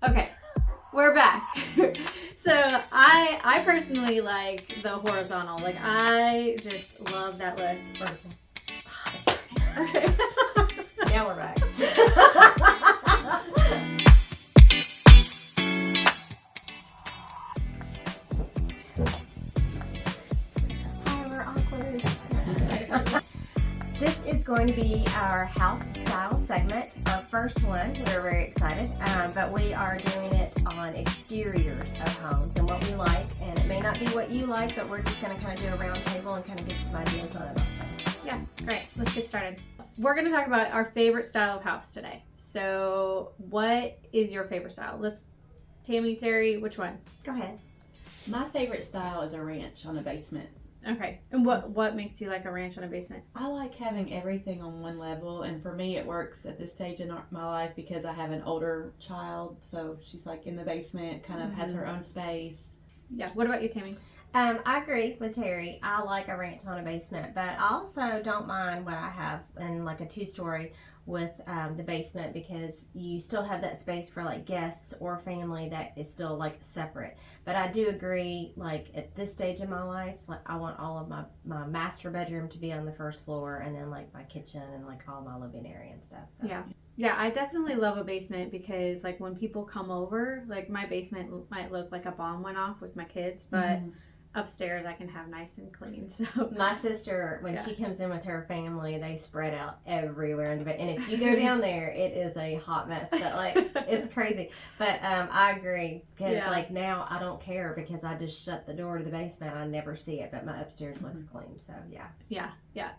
Okay, we're back. So I personally like the horizontal. Like I just love that look. Vertical. Okay. Now we're back. Hi, we're awkward. This is going to be our house style segment, our first one. We're very excited, but we are doing it on exteriors of homes and what we like. And it may not be what you like, but we're just going to kind of do a round table and kind of get some ideas on it also. Yeah, great. Let's get started. We're going to talk about our favorite style of house today. So what is your favorite style? Tammy, Terry, which one? Go ahead. My favorite style is a ranch on a basement. Okay. And what makes you like a ranch on a basement? I like having everything on one level, and for me it works at this stage in my life because I have an older child, so she's like in the basement, kind of has her own space. Yeah. What about you, Tammy? I agree with Terry. I like a ranch on a basement, but I also don't mind what I have in like a 2-story with the basement because you still have that space for like guests or family that is still like separate. But I do agree, like at this stage in my life, like I want all of my master bedroom to be on the first floor, and then like my kitchen and like all my living area and stuff. So. Yeah, I definitely love a basement because like when people come over, like my basement might look like a bomb went off with my kids, but upstairs I can have nice and clean. So my sister, when she comes in with her family, they spread out everywhere in the bed, and if you go down there, it is a hot mess. But like it's crazy. But I agree because like now I don't care because I just shut the door to the basement. I never see it, but my upstairs looks clean. So yeah.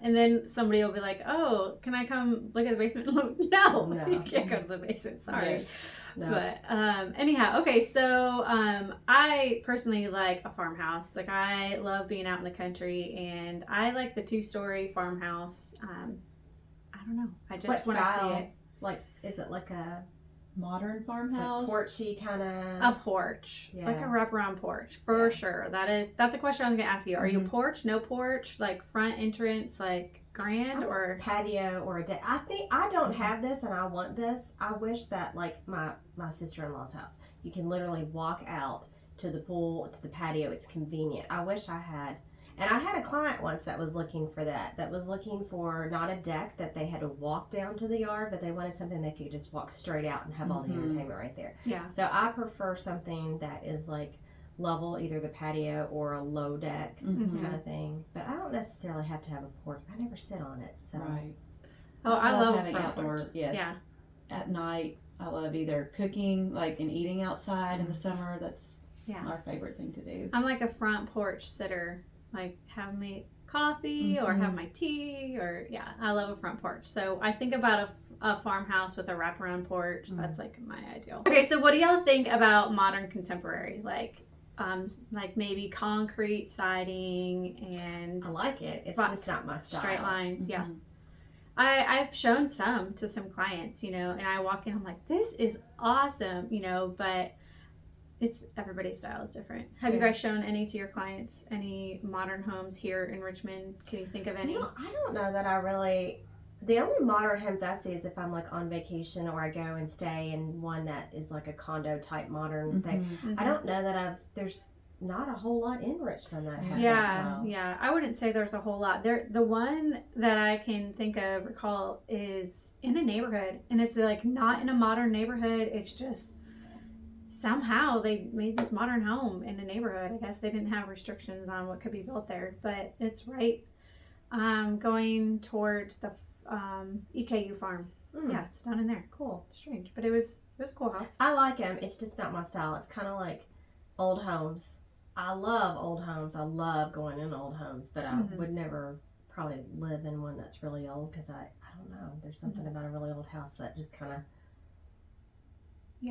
And then somebody will be like, "Oh, can I come look at the basement?" No, you can't go to the basement. Sorry. Yes. No. But anyhow, okay, so I personally like a farmhouse. Like I love being out in the country, and I like the 2-story farmhouse. I don't know. I just want to see it. Like, is it like a Modern farmhouse? like porchy kind of? A porch, like a wraparound porch, for sure. That's a question I was gonna ask you. Are you porch, no porch, like front entrance, like grand or patio or a deck? I think I don't have this, and I want this. I wish that like my sister-in-law's house, you can literally walk out to the pool, to the patio. It's convenient. I wish I had. And I had a client once that was looking for that. That was looking for not a deck that they had to walk down to the yard, but they wanted something they could just walk straight out and have all the entertainment right there. Yeah. So I prefer something that is like level, either the patio or a low deck kind of thing. But I don't necessarily have to have a porch. I never sit on it. So. Right. Oh, I love having outdoor. porch. Yes. Yeah. At night, I love either cooking, like and eating outside in the summer. That's our favorite thing to do. I'm like a front porch sitter. Like have my coffee or have my tea or I love a front porch. So I think about a farmhouse with a wraparound porch. That's like my ideal. Okay, so what do y'all think about modern contemporary? Like maybe concrete siding and I like it. It's just not my style. Straight lines, yeah. I've shown some to some clients, and I walk in, I'm like, this is awesome, but it's everybody's style is different. Have you guys shown any to your clients? Any modern homes here in Richmond? Can you think of any? I don't know that I really. The only modern homes I see is if I'm like on vacation or I go and stay in one that is like a condo type modern thing. I don't know that there's not a whole lot in Richmond that have that style. Yeah. I wouldn't say there's a whole lot. The one that I can recall is in a neighborhood, and it's like not in a modern neighborhood. It's just somehow they made this modern home in a neighborhood. I guess they didn't have restrictions on what could be built there, but it's right going towards the EKU farm. Yeah, it's down in there. Cool. Strange, but it was a cool house. I like them. It's just not my style. It's kind of like old homes. I love old homes. I love going in old homes, but I would never probably live in one that's really old because I don't know. There's something about a really old house that just kind of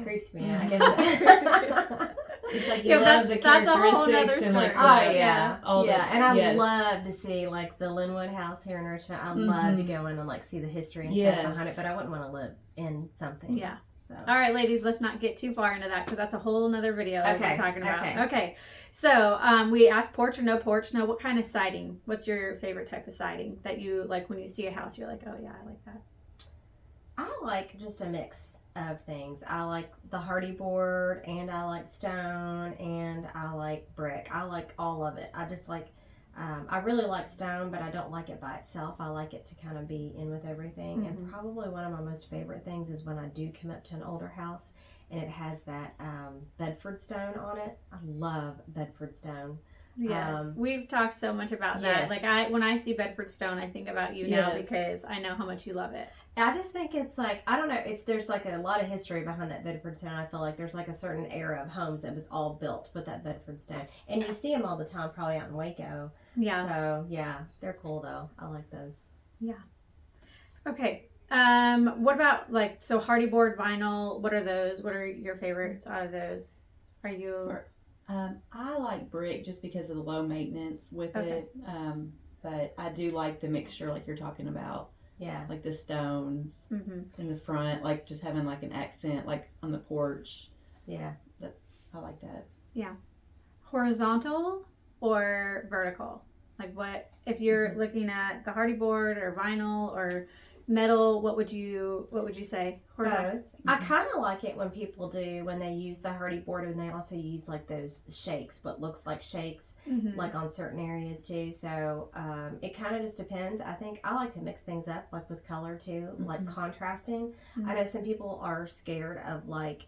creeps me out. I guess. It's like you love the characteristics and like and I love to see like the Linwood house here in Richmond. I love to go in and like see the history and stuff behind it, but I wouldn't want to live in something. Yeah. So. All right, ladies, let's not get too far into that because that's a whole nother video that we're talking about. Okay. So we asked porch or no porch. Now, what kind of siding? What's your favorite type of siding that you like when you see a house? You're like, oh yeah, I like that. I like just a mix. of things. I like the hardy board, and I like stone, and I like brick. I like all of it. I just like, I really like stone, but I don't like it by itself. I like it to kind of be in with everything. And probably one of my most favorite things is when I do come up to an older house and it has that Bedford stone on it. I love Bedford stone. Yes, we've talked so much about that. Yes. Like when I see Bedford stone, I think about you now because I know how much you love it. I just think it's like, I don't know, there's like a lot of history behind that Bedford stone. I feel like there's like a certain era of homes that was all built with that Bedford stone. And you see them all the time probably out in Waco. Yeah. So, yeah, they're cool though. I like those. Yeah. Okay. What about like, so hardy board, vinyl, what are those? What are your favorites out of those? Are you... I like brick just because of the low maintenance with it. But I do like the mixture like you're talking about. Yeah. Like the stones in the front, like just having like an accent like on the porch. Yeah. I like that. Yeah. Horizontal or vertical? Like what, if you're looking at the hardy board or vinyl or metal, what would you say? Both. I kind of like it when people when they use the hardy board and they also use like those shakes, what looks like shakes, like on certain areas too. So it kind of just depends. I think I like to mix things up, like with color too, like contrasting. I know some people are scared of like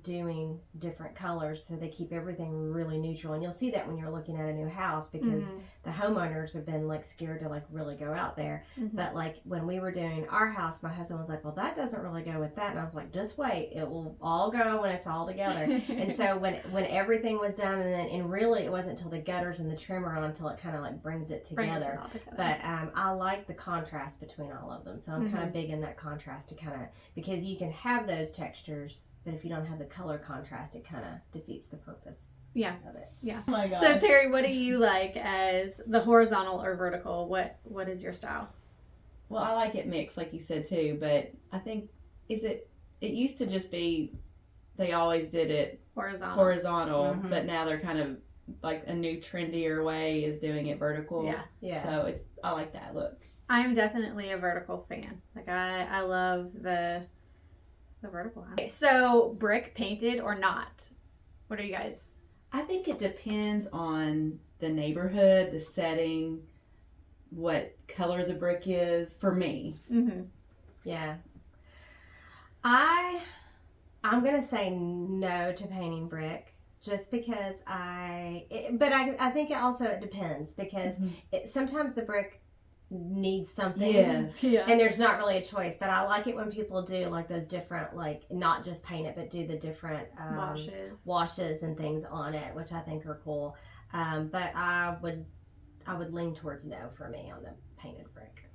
doing different colors, so they keep everything really neutral, and you'll see that when you're looking at a new house because the homeowners have been like scared to like really go out there. But like when we were doing our house, my husband was like, well, that doesn't really go with that, and I was like, just wait, it will all go when it's all together. And so when everything was done, and really it wasn't until the gutters and the trim are on until it kind of like brings it together. But I like the contrast between all of them, so I'm kind of big in that contrast to kind of, because you can have those textures, but if you don't have the color contrast, it kind of defeats the purpose of it. Yeah. Oh my God. So Terry, what do you like as the horizontal or vertical? What is your style? Well, I like it mixed, like you said too, but I think it used to just be they always did it horizontal, but now they're kind of like a new trendier way is doing it vertical. Yeah. So I like that look. I am definitely a vertical fan. Like I love the vertical. Okay, so brick painted or not? What are you guys? I think it depends on the neighborhood, the setting, what color the brick is for me. Yeah. I'm gonna say no to painting brick just because I think it depends because sometimes the brick needs something. Yes. Yeah. And there's not really a choice, but I like it when people do like those different, like not just paint it, but do the different washes and things on it, which I think are cool. But I would lean towards no for me on the painted brick.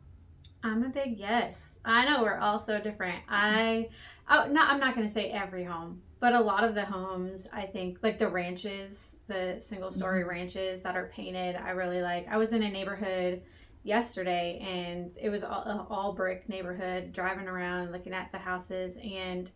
I'm a big yes. I know we're all so different. I'm not going to say every home, but a lot of the homes, I think, like the ranches, the single story ranches that are painted, I really like. I was in a neighborhood yesterday and it was all brick neighborhood, driving around looking at the houses, and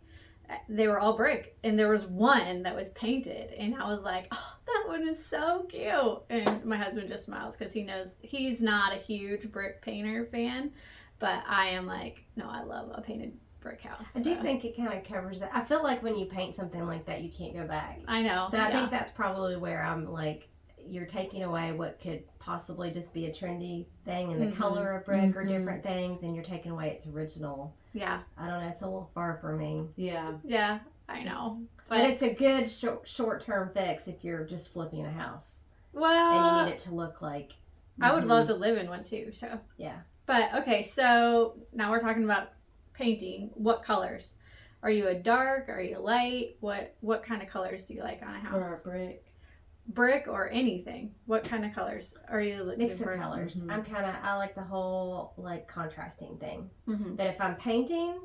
they were all brick, and there was one that was painted, and I was like, oh, that one is so cute. And my husband just smiles because he knows he's not a huge brick painter fan, but I am like, no, I love a painted brick house. I do think it kind of covers it. I feel like when you paint something like that, you can't go back. I know. So I think that's probably where I'm like, you're taking away what could possibly just be a trendy thing in the color of brick or different things, and you're taking away its original. Yeah. I don't know. It's a little far for me. Yeah. Yeah, I know. But it's a good short-term fix if you're just flipping a house. Well, and you need it to look like. I would love to live in one too. So. Yeah. But okay, so now we're talking about painting. What colors? Are you a dark? Are you light? What kind of colors do you like on a house? For a brick or anything. What kind of colors are you looking Mix for? of colors. I like the whole like contrasting thing. But if I'm painting,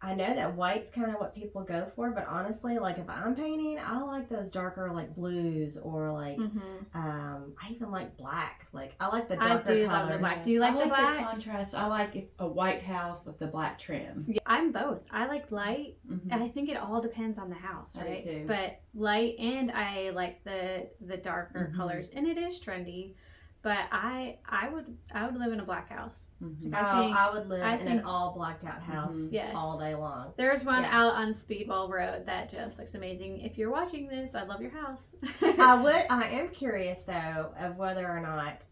I know that white's kind of what people go for, but honestly, like if I'm painting, I like those darker like blues or like I even like black. Like I like the darker colors. Love the black. Do you like the black? The contrast. I like a white house with the black trim. Yeah, I'm both. I like light. I think it all depends on the house, right? I do too. But light, and I like the darker colors, and it is trendy. But I would live in a black house. Mm-hmm. I would live in an all blacked out house Yes. all day long. There's one out on Speedball Road that just looks amazing. If you're watching this, I love your house. I am curious though of whether or not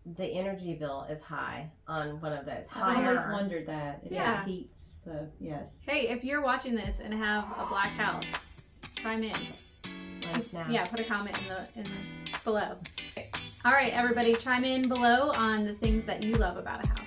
the energy bill is high on one of those. I've always wondered that. If Yeah. it heats the, yes. Hey, if you're watching this and have a black house, chime in. Let us know. Yeah, put a comment in below. All right, everybody, chime in below on the things that you love about a house.